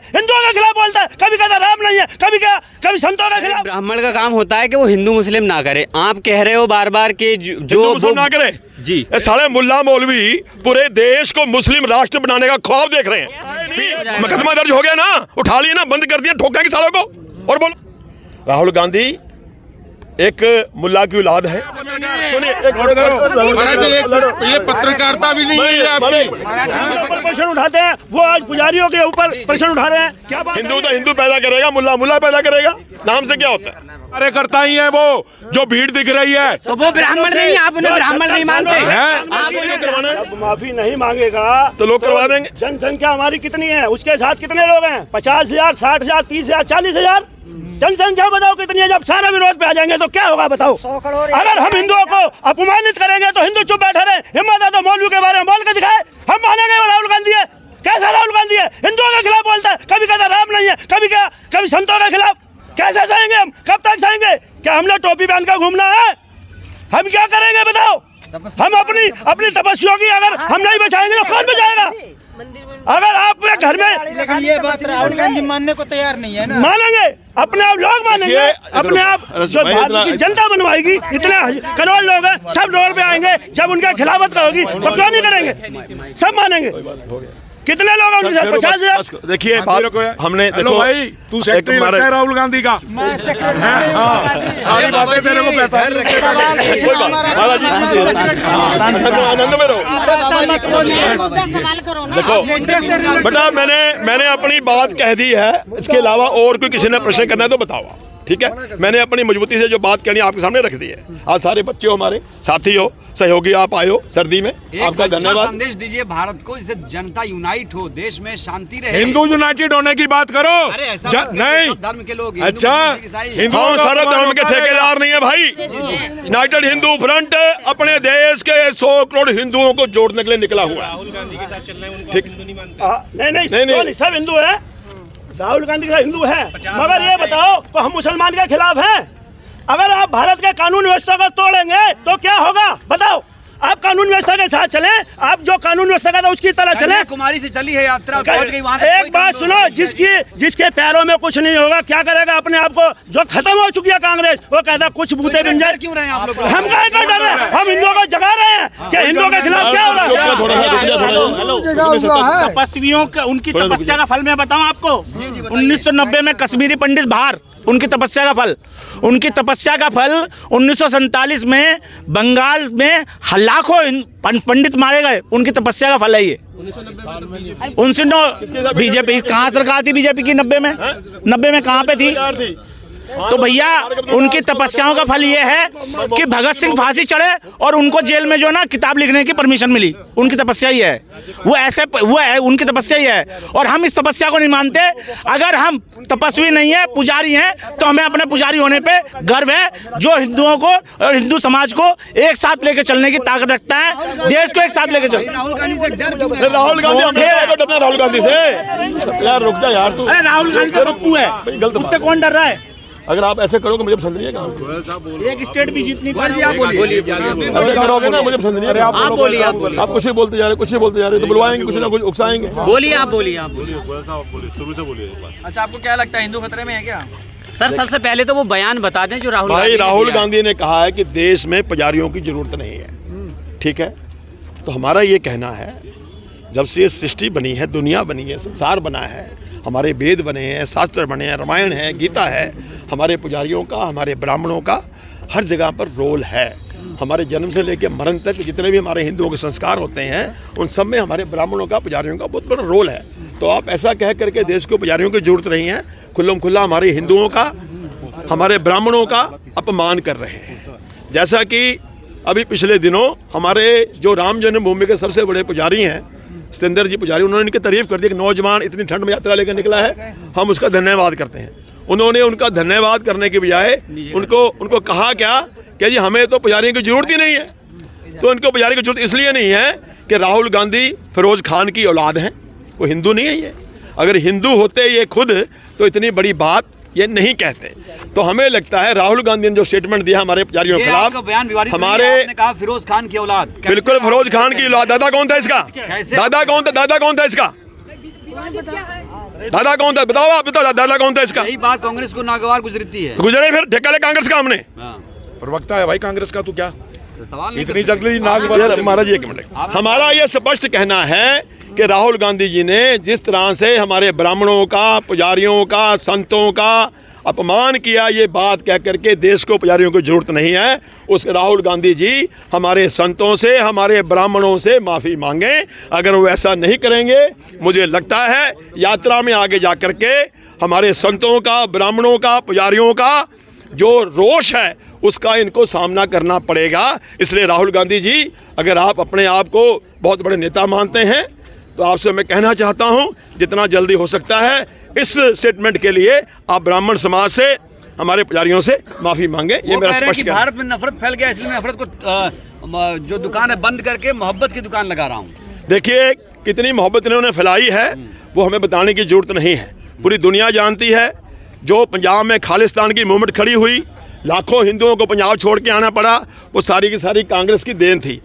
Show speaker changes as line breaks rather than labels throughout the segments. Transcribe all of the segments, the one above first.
हिंदुओं के खिलाफ बोलता है, कभी कहता राम नहीं है, कभी संतों के खिलाफ।
ब्राह्मण का काम होता है कि वो हिंदू मुस्लिम ना करे। आप कह रहे हो बार बार कि जो
मुस्लिम ना करे
जी,
साले मुल्ला मौलवी पूरे देश को मुस्लिम राष्ट्र बनाने का ख्वाब देख रहे हैं। मुकदमा दर्ज हो गया ना, उठा लिया ना, बंद कर दिया, ठोकेंगे सालों को। और बोलो राहुल गांधी एक मुल्ला की औलाद है। सुनिए,
ये पत्रकारिता भी नहीं है आपकी।
प्रश्न उठाते हैं, वो आज पुजारियों के ऊपर प्रश्न उठा रहे हैं। क्या बात?
हिंदू तो हिंदू पैदा करेगा, मुल्ला मुल्ला पैदा करेगा, नाम से क्या होता है? कार्यकर्ता ही है वो जो भीड़ दिख रही है,
तो वो ब्राह्मण नहीं है, आप उन्हें ब्राह्मण नहीं मानते
हैं?
माफी नहीं मांगेगा
तो लोग करवा देंगे।
जनसंख्या हमारी कितनी है, उसके साथ कितने लोग हैं? 50,000, 60,000, 30,000, 40,000 जनसंख्या बताओ कितनी है। जब सारा विरोध पे आ जाएंगे तो क्या होगा बताओ? अगर हम हिंदुओं को अपमानित करेंगे तो हिंदू चुप बैठे रहे। हिम्मत है तो मौलवी के बारे में बोल के दिखाए, हम मानेंगे वो राहुल गांधी है। कैसा राहुल गांधी है? हिंदुओं के खिलाफ बोलता है, कभी कहता राम नहीं है, कभी संतों के खिलाफ। कैसे सहेंगे हम? कब तक सहेंगे? क्या हमने टोपी पहन कर घूमना है? हम क्या करेंगे बताओ? हम अपनी तपस्या की अगर हम नहीं बचाएंगे तो कौन बचाएगा? अगर आप घर में,
लेकिन ये बात राहुल गांधी मानने को तैयार नहीं है ना।
मानेंगे, अपने आप लोग मानेंगे, अपने आप जो भारत की जनता बनवाएगी। इतने करोड़ लोग हैं, सब रोड पे आएंगे। जब उनके खिलाफत होगी तो क्यों नहीं करेंगे? सब मानेंगे। कितने लोग हैं उनके साथ? 50,000।
देखिए हमने
हेलो भाई, तू सेक्रेटरी लगता है राहुल गांधी का। सारी बातें तेरे को पता है।
आनंद में रहो। देखो बेटा, मैंने अपनी बात कह दी है। इसके अलावा और कोई किसी ने प्रश्न करना है तो बताओ, ठीक है? मैंने अपनी मजबूती से जो बात कहनी आपके सामने रख दी है। आज सारे बच्चे हो, हमारे साथी हो, सहयोगी आप आए हो सर्दी में, आपका धन्यवाद।
संदेश दीजिए भारत को, जिससे जनता यूनाइट हो, देश में शांति रहे।
हिंदू यूनाइटेड होने की बात करो।
अरे ऐसा
नहीं,
धर्म के लोग।
अच्छा,
हिंदू सारा धर्म के ठेकेदार नहीं है भाई। यूनाइटेड हिंदू फ्रंट अपने देश के 100 करोड़ हिंदुओं को जोड़ने के लिए निकला हुआ है।
नहीं, सब हिंदू है। राहुल गांधी का हिंदू है, मगर ये बताओ तो हम मुसलमान के खिलाफ हैं? अगर आप भारत के कानून व्यवस्था को तोड़ेंगे तो क्या होगा बताओ? आप कानून व्यवस्था के साथ चलें, आप जो कानून व्यवस्था का था उसकी तरह चलें।
कुमारी से चली है यात्रा, पहुंच गई वहां।
एक बात सुनो, जिसके पैरों में कुछ नहीं होगा क्या करेगा अपने आप को? जो खत्म हो चुकी है कांग्रेस, वो कहता कुछ बूते बिंजर क्यों रहे हैं आप लोग? हम क्या कर रहे हैं? हम हिंदुओं को जगा रहे हैं कि हिंदुओं के खिलाफ क्या हो रहा है?
तपस्वियों का, उनकी तपस्या का फल मैं बताऊं आपको। 1990 में कश्मीरी पंडित बाहर, उनकी तपस्या का फल। उनकी तपस्या का फल 1947 में बंगाल में लाखों पंडित मारे गए, उनकी तपस्या का फल है ये। 1990 बीजेपी कहाँ सरकार थी? बीजेपी की 90 में कहाँ पे थी? तो भैया उनकी तपस्याओं का फल ये है कि भगत सिंह फांसी चढ़े और उनको जेल में जो ना किताब लिखने की परमिशन मिली। उनकी तपस्या ही है वो है उनकी तपस्या ही है। और हम इस तपस्या को नहीं मानते। अगर हम तपस्वी नहीं है, पुजारी हैं, तो हमें अपने पुजारी होने पे गर्व है, जो हिंदुओं को और हिंदू समाज को एक साथ लेकर चलने की ताकत रखता है, देश को एक साथ लेकर चलता है।
राहुल गांधी से डर क्यों?
राहुल गांधी से यार रुक जा यार तू।
अरे राहुल गांधी तो पप्पू है, उससे कौन डर रहा है?
अगर आप ऐसे करोगे मुझे पसंद नहीं है काम।
एक स्टेट भी जीतनी पड़ी।
आप बोलिए।
ऐसे करोगे ना मुझे पसंद नहीं है।
आप बोलिए।
आप कुछ ही बोलते जा रहे तो बुलवाएंगे, कुछ ना कुछ उकसाएंगे।
बोलिए आप बोलिए।
शुरू से बोलिए।
अच्छा, आपको क्या लगता है हिंदू खतरे में है क्या?
सर सबसे पहले तो वो बयान बता दें जो
राहुल गांधी ने कहा है कि देश में पुजारियों की जरूरत नहीं है, ठीक है? तो हमारा ये कहना है, जब से ये सृष्टि बनी है, दुनिया बनी है, संसार बना है, हमारे वेद बने हैं, शास्त्र बने हैं, रामायण है, गीता है, हमारे पुजारियों का, हमारे ब्राह्मणों का हर जगह पर रोल है। हमारे जन्म से लेकर मरण तक जितने भी हमारे हिंदुओं के संस्कार होते हैं, उन सब में हमारे ब्राह्मणों का, पुजारियों का बहुत बड़ा रोल है। तो आप ऐसा कह करके देश को पुजारियों की जरूरत नहीं है, खुल्लम खुल्ला हमारे हिंदुओं का, हमारे ब्राह्मणों का अपमान कर रहे हैं। जैसा कि अभी पिछले दिनों हमारे जो राम जन्मभूमि के सबसे बड़े पुजारी हैं, सतेंद्र जी पुजारी, उन्होंने इनकी तारीफ कर दी कि नौजवान इतनी ठंड में यात्रा लेकर निकला है, हम उसका धन्यवाद करते हैं। उन्होंने उनका धन्यवाद करने के बजाय उनको कहा क्या कि जी हमें तो पुजारियों की जरूरत ही नहीं है। तो उनको पुजारी की जरूरत इसलिए नहीं है कि राहुल गांधी फिरोज खान की औलाद हैं, वो हिंदू नहीं है ये। अगर हिंदू होते ये खुद तो इतनी बड़ी बात ये नहीं कहते। तो हमें लगता है राहुल गांधी ने जो स्टेटमेंट दिया हमारे पुजारियों के खिलाफ, हमारे
आपने कहा फिरोज खान की औलाद,
बिल्कुल फिरोज खान की औलाद। दादा कौन था इसका? दादा कौन था इसका? दादा कौन था बताओ, आप बताओ दादा कौन था इसका?
यही बात कांग्रेस को नागवार गुजरती है।
गुजरे फिर ठेका ले कांग्रेस का हमने।
प्रवक्ता है भाई कांग्रेस का, तू क्या
सवाल नहीं
इतनी
कर
जल्दी
यार महाराज जी एक मिनट, हमारा ये स्पष्ट कहना है कि राहुल गांधी जी ने जिस तरह से हमारे ब्राह्मणों का, पुजारियों का, संतों का अपमान किया, ये बात कह करके देश को पुजारियों की जरूरत नहीं है, उस राहुल गांधी जी हमारे संतों से, हमारे ब्राह्मणों से माफ़ी मांगे। अगर वो ऐसा नहीं करेंगे, मुझे लगता है यात्रा में आगे जा कर के हमारे संतों का, ब्राह्मणों का, पुजारियों का जो रोष है उसका इनको सामना करना पड़ेगा। इसलिए राहुल गांधी जी, अगर आप अपने आप को बहुत बड़े नेता मानते हैं तो आपसे मैं कहना चाहता हूं, जितना जल्दी हो सकता है इस स्टेटमेंट के लिए आप ब्राह्मण समाज से, हमारे पुजारियों से माफ़ी मांगे। ये मेरा स्पष्ट कहना है।
भारत में नफरत फैल गया, इसलिए नफरत को जो दुकान है बंद करके मोहब्बत की दुकान लगा रहा हूँ।
देखिए कितनी मोहब्बत इन्होंने फैलाई है वो हमें बताने की जरूरत नहीं है, पूरी दुनिया जानती है। जो पंजाब में खालिस्तान की मूवमेंट खड़ी हुई, लाखों हिंदुओं को पंजाब छोड़ के आना पड़ा, वो सारी की सारी कांग्रेस की देन थी।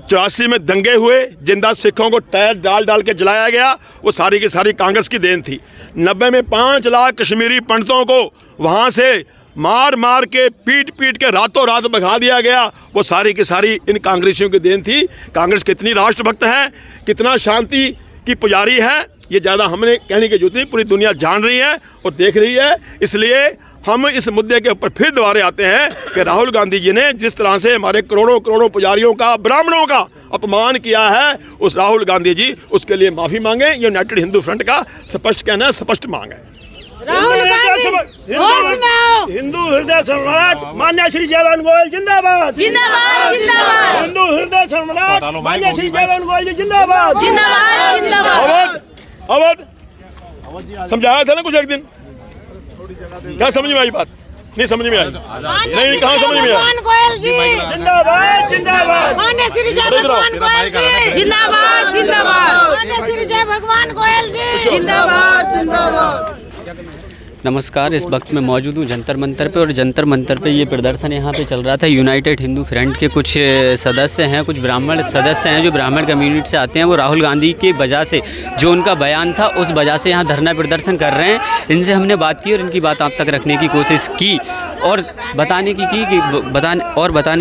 84 में दंगे हुए, जिंदा सिखों को टायर डाल डाल के जलाया गया, वो सारी की सारी कांग्रेस की देन थी। 90 में 5 लाख कश्मीरी पंडितों को वहाँ से मार मार के, पीट पीट के रातों रात भगा दिया गया, वो सारी की सारी इन कांग्रेसियों की देन थी। कांग्रेस कितनी राष्ट्रभक्त है, कितना शांति की पुजारी है, ये ज़्यादा हमने कहने की जरूरत नहीं, पूरी दुनिया जान रही है और देख रही है। इसलिए हम इस मुद्दे के ऊपर फिर दोबारा आते हैं कि राहुल गांधी जी ने जिस तरह से हमारे करोड़ों करोड़ों पुजारियों का, ब्राह्मणों का अपमान किया है, उस राहुल गांधी जी उसके लिए माफ़ी मांगे। ये यूनाइटेड हिंदू फ्रंट का स्पष्ट कहना है, स्पष्ट मांग है।
राहुल गांधी होश में आओ।
हिंदू हृदय सम्राट मान्य श्री जयवन गोयल जिंदाबाद,
जिंदाबाद जिंदाबाद।
हिंदू हृदय सम्राट मान्य श्री जयवन गोयल जी जिंदाबाद,
जिंदाबाद जिंदाबाद।
अवध समझाया था ना कुछ एक दिन, क्या समझ में आई बात? नहीं समझ में आई, नहीं कहाँ समझ में आई?
भगवान गोयल जी
जिंदाबाद जिंदाबाद।
मान्य श्री जय भगवान गोयल जी जिंदाबाद जिंदाबाद। मान्य श्री जय भगवान गोयल जी जिंदाबाद जिंदाबाद।
नमस्कार, इस वक्त मैं मौजूद हूँ जंतर मंतर पे, और जंतर मंतर पे ये प्रदर्शन यहाँ पे चल रहा था। यूनाइटेड हिंदू फ्रंट के कुछ सदस्य हैं, कुछ ब्राह्मण सदस्य हैं जो ब्राह्मण कम्युनिटी से आते हैं। वो राहुल गांधी की वजह से, जो उनका बयान था उस वजह से यहाँ धरना प्रदर्शन कर रहे हैं। इनसे हमने बात की और इनकी बात आप तक रखने की कोशिश की और बताने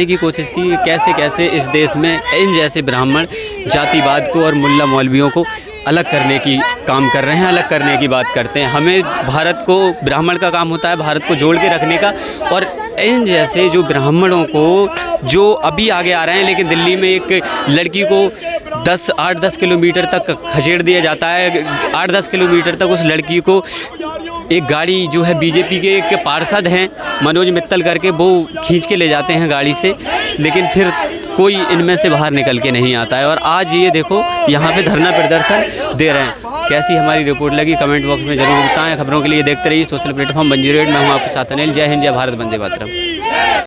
की कोशिश की कैसे कैसे इस देश में इन जैसे ब्राह्मण जातिवाद को और मुल्ला मौलवियों को अलग करने की काम कर रहे हैं, अलग करने की बात करते हैं। हमें भारत को, ब्राह्मण का काम होता है भारत को जोड़ के रखने का, और इन जैसे जो ब्राह्मणों को जो अभी आगे आ रहे हैं, लेकिन दिल्ली में एक लड़की को 8-10 किलोमीटर तक खसेड़ दिया जाता है। 8-10 किलोमीटर तक उस लड़की को एक गाड़ी जो है बीजेपी के एक पार्षद हैं मनोज मित्तल करके, वो खींच के ले जाते हैं गाड़ी से, लेकिन फिर कोई इनमें से बाहर निकल के नहीं आता है। और आज ये देखो यहाँ पे धरना प्रदर्शन दे रहे हैं। कैसी हमारी रिपोर्ट लगी कमेंट बॉक्स में जरूर बताएं। खबरों के लिए देखते रहिए सोशल प्लेटफॉर्म 108। मैं हूँ आपके साथ अनिल। जय हिंद, जय भारत, वंदे मातरम।